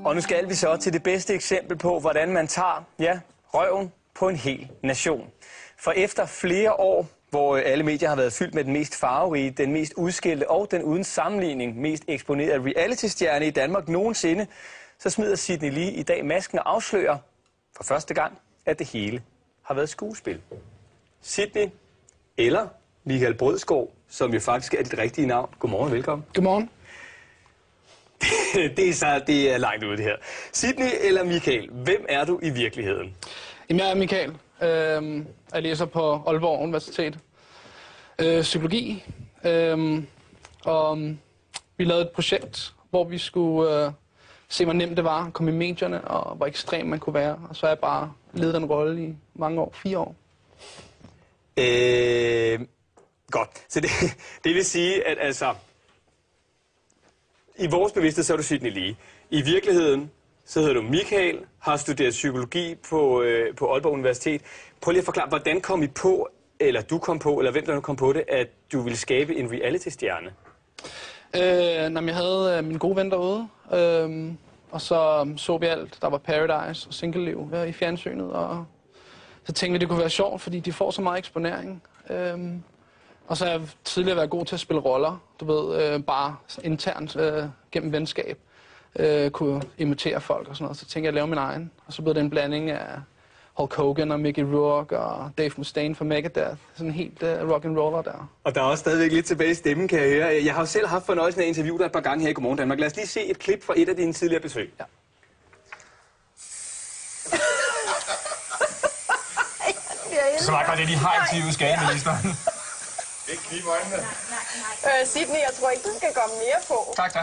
Og nu skal vi så til det bedste eksempel på, hvordan man tager, røven på en hel nation. For efter flere år, hvor alle medier har været fyldt med den mest farverige, den mest udskilte og den uden sammenligning mest eksponerede reality-stjerne i Danmark nogensinde, så smider Sydney Lee i dag masken og afslører for første gang, at det hele har været skuespil. Sydney, eller Michael Brødsgaard, som jo faktisk er dit rigtige navn. Godmorgen, velkommen. Godmorgen. Det er langt ude det her. Sydney eller Michael, hvem er du i virkeligheden? Jamen, jeg er Michael. Jeg læser på Aalborg Universitet. Psykologi. Og vi lavede et projekt, hvor vi skulle se, hvor nemt det var at komme i medierne, og hvor ekstrem man kunne være. Og så har jeg bare ledet den rolle i mange år, 4 år. Godt. Så det vil sige, at altså, i vores bevidsthed, så er du Sydney Lee. I virkeligheden, så hedder du Michael, har studeret psykologi på Aalborg Universitet. Prøv lige at forklare, hvordan kom I på, eller du kom på, eller hvem der nu kom på det, at du ville skabe en reality-stjerne? Jeg havde min gode ven derude, og så vi alt. Der var Paradise og Single-liv i fjernsynet, og så tænkte vi, det kunne være sjovt, fordi de får så meget eksponering. Og så har jeg tidligere været god til at spille roller, du ved, bare internt gennem venskab. Kunne imitere folk og sådan noget. Så tænkte jeg at lave min egen. Og så blev det en blanding af Hulk Hogan og Mickey Rourke og Dave Mustaine fra Megadeth. Sådan en helt rock and roller der. Og der er også stadigvæk lidt tilbage i stemmen, kan jeg høre. Jeg har jo selv haft fornøjelsen af at interviewe dig et par gange her i Godmorgen Danmark. Lad os lige se et klip fra et af dine tidligere besøg. Ja. Så var det de hejtive skatteministeren. Ikke knibe øjnene. Sydney, jeg tror ikke, du skal komme mere på. Tak.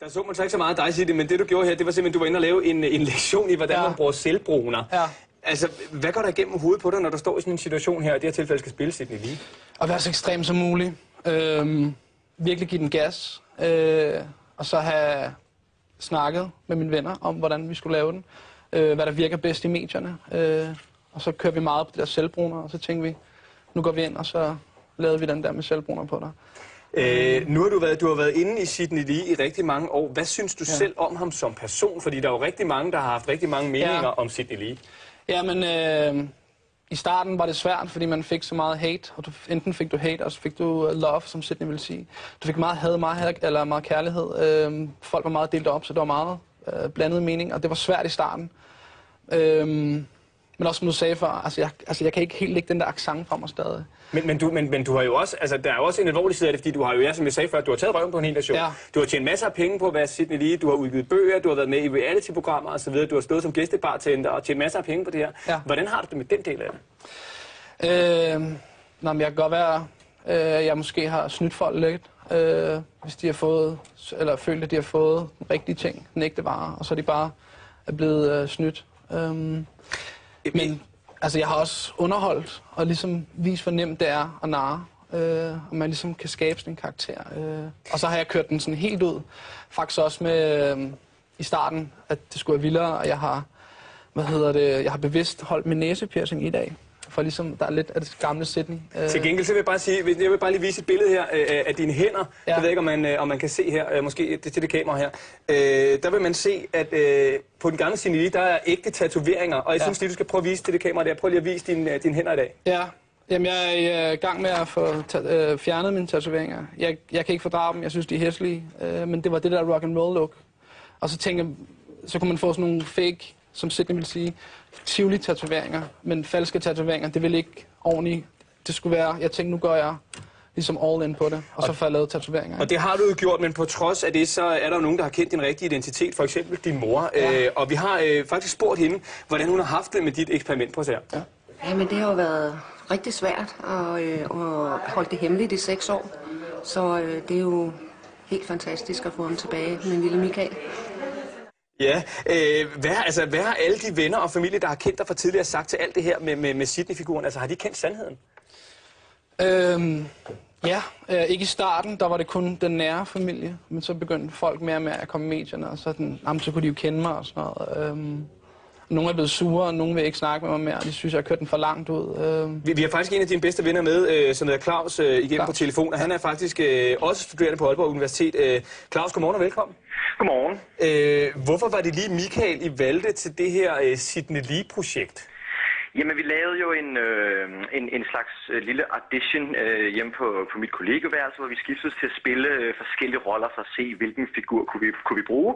Der så man så ikke så meget af dig, Sydney, men det du gjorde her, det var simpelthen, du var inde og lave en lektion i, hvordan man bruger selvbruner. Ja. Altså, hvad går der igennem hovedet på dig, når du står i sådan en situation her, og i det her tilfælde skal spille Sydney Lee? At være så ekstrem som muligt. Virkelig give den gas. Og så have snakket med mine venner om, hvordan vi skulle lave den. Hvad der virker bedst i medierne. Og så kører vi meget på de der selvbruner, og så tænkte vi, nu går vi ind, og så lavede vi den der med selvbruner på dig. Nu har du har været inde i Sydney Lee i rigtig mange år. Hvad synes du selv om ham som person? Fordi der er jo rigtig mange, der har haft rigtig mange meninger om Sydney Lee. Jamen, i starten var det svært, fordi man fik så meget hate. Og enten fik du hate, og så fik du love, som Sydney vil sige. Du fik meget had, meget kærlighed. Folk var meget delt op, så det var meget blandet mening, og det var svært i starten. Men også som du sagde før, jeg kan ikke helt lægge den der accent fra mig stadig. Men du har jo også, altså der er jo også en alvorlig side af det, fordi du har jo, som jeg sagde før, du har taget røven på en hel nation. Ja. Du har tjent masser af penge på at være Sydney Lee, du har udgivet bøger, du har været med i reality-programmer osv., du har stået som gæstebartender og tjent masser af penge på det her. Ja. Hvordan har du det med den del af det? Men jeg kan godt være, jeg måske har snydt folk lidt, hvis de har fået, eller følt, at de har fået den rigtige ting, den ægte vare, og så er de bare blevet snydt. Men altså, jeg har også underholdt og ligesom vist, hvor nemt det er at narre, og man ligesom kan skabe sådan en karakter. Og så har jeg kørt den sådan helt ud, faktisk også med i starten, at det skulle være vildere, og jeg har, jeg har bevidst holdt min næsepiercing i dag. For ligesom, der er lidt af det gamle Sydney. Til gengæld så vil jeg bare sige, jeg vil bare lige vise et billede her af dine hænder. Ja. Jeg ved ikke, om man kan se her, måske det til det kamera her. Der vil man se, at på den gamle Sydney Lee, der er ægte tatoveringer. Og jeg synes lige, du skal prøve at vise til det kamera der. Prøv lige at vise dine hænder i dag. Ja, jamen jeg er i gang med at få fjernet mine tatoveringer. Jeg kan ikke fordrage dem, jeg synes de er hæslige. Men det var det der rock and roll look. Og så tænker jeg, så kunne man få sådan nogle fake, som Sydney vil sige, tivoli-tatoveringer, men falske tatoveringer, det vil ikke ordentligt. Det skulle være, jeg tænkte, nu går jeg ligesom all in på det, og så får jeg lavet tatoveringer. Og det har du jo gjort, men på trods af det, så er der jo nogen, der har kendt din rigtige identitet, for eksempel din mor. Ja. Og vi har faktisk spurgt hende, hvordan hun har haft det med dit eksperiment. Ja. Jamen, det har jo været rigtig svært at holde det hemmeligt i 6 år, så det er jo helt fantastisk at få ham tilbage, min lille Michael. Ja, hvad har alle de venner og familie, der har kendt dig fra tidligere, sagt til alt det her med Sydney-figuren? Altså, har de kendt sandheden? Ikke i starten, der var det kun den nære familie, men så begyndte folk mere og mere at komme i medierne, og så kunne de jo kende mig og sådan noget. Nogle er blevet sure, og nogle vil ikke snakke med mig mere. De synes, jeg har kørt den for langt ud. Vi har faktisk en af dine bedste venner med, som hedder Claus, igennem på telefon, og han er faktisk også studerende på Aalborg Universitet. Claus, godmorgen og velkommen. Godmorgen. Hvorfor var det lige Michael, I valgte til det her Sydney Lee-projekt? Jamen, vi lavede jo en slags lille audition hjemme på mit kollegeværelse, hvor vi skiftedes til at spille forskellige roller for at se, hvilken figur kunne vi bruge.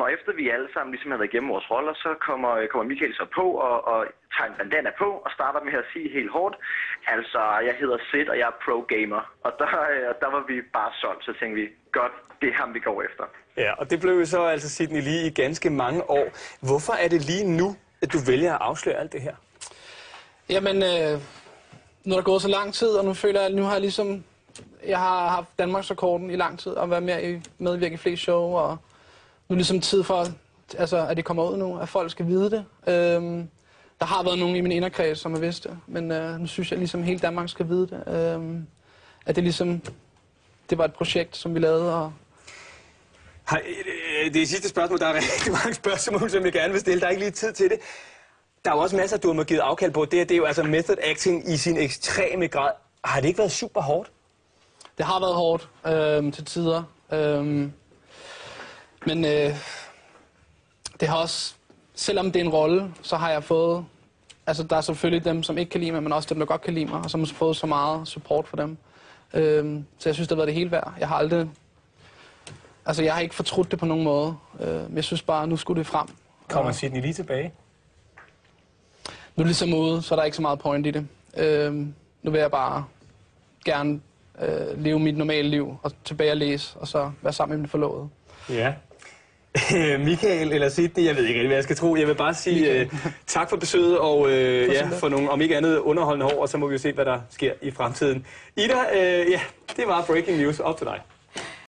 Og efter vi alle sammen ligesom havde været igennem vores roller, så kommer Michael så på og tager en bandana på og starter med at sige helt hårdt, altså, jeg hedder Sid, og jeg er pro-gamer. Og der var vi bare solgt, så tænkte vi, godt, det er ham, vi går efter. Ja, og det blev så altså Sydney Lee i ganske mange år. Hvorfor er det lige nu, at du vælger at afsløre alt det her? Jamen, nu er der gået så lang tid, og nu føler jeg, at nu har jeg har haft Danmarksrekorden i lang tid, og været medvirke i flere show, og nu er det ligesom tid for, at det kommer ud nu, at folk skal vide det. Der har været nogen i min inderkreds, som har vidst det, men nu synes jeg ligesom, at hele Danmark skal vide det. At det ligesom, det var et projekt, som vi lavede, og det er sidste spørgsmål. Der er rigtig mange spørgsmål, som jeg gerne vil stille. Der er ikke lige tid til det. Der er jo også masser, du har givet afkald på. Det er jo altså method acting i sin ekstreme grad. Har det ikke været super hårdt? Det har været hårdt til tider. Men det har også, selvom det er en rolle, så har jeg fået, altså der er selvfølgelig dem, som ikke kan lide mig, men også dem, der godt kan lide mig, og som har fået så meget support for dem. Så jeg synes, det har været det hele værd. Jeg har ikke fortrudt det på nogen måde, men jeg synes bare, nu skulle det frem. Kommer Sydney Lee tilbage? Nu er det ligesom ude, så er der ikke så meget point i det. Nu vil jeg bare gerne leve mit normale liv, og tilbage og læse, og så være sammen med min forlovede. Ja. Michael eller Sydney, jeg ved ikke rigtig, hvad jeg skal tro. Jeg vil bare sige tak for besøget, og for nogle, om ikke andet, underholdende år, og så må vi jo se, hvad der sker i fremtiden. Ida, det var Breaking News. Op til dig.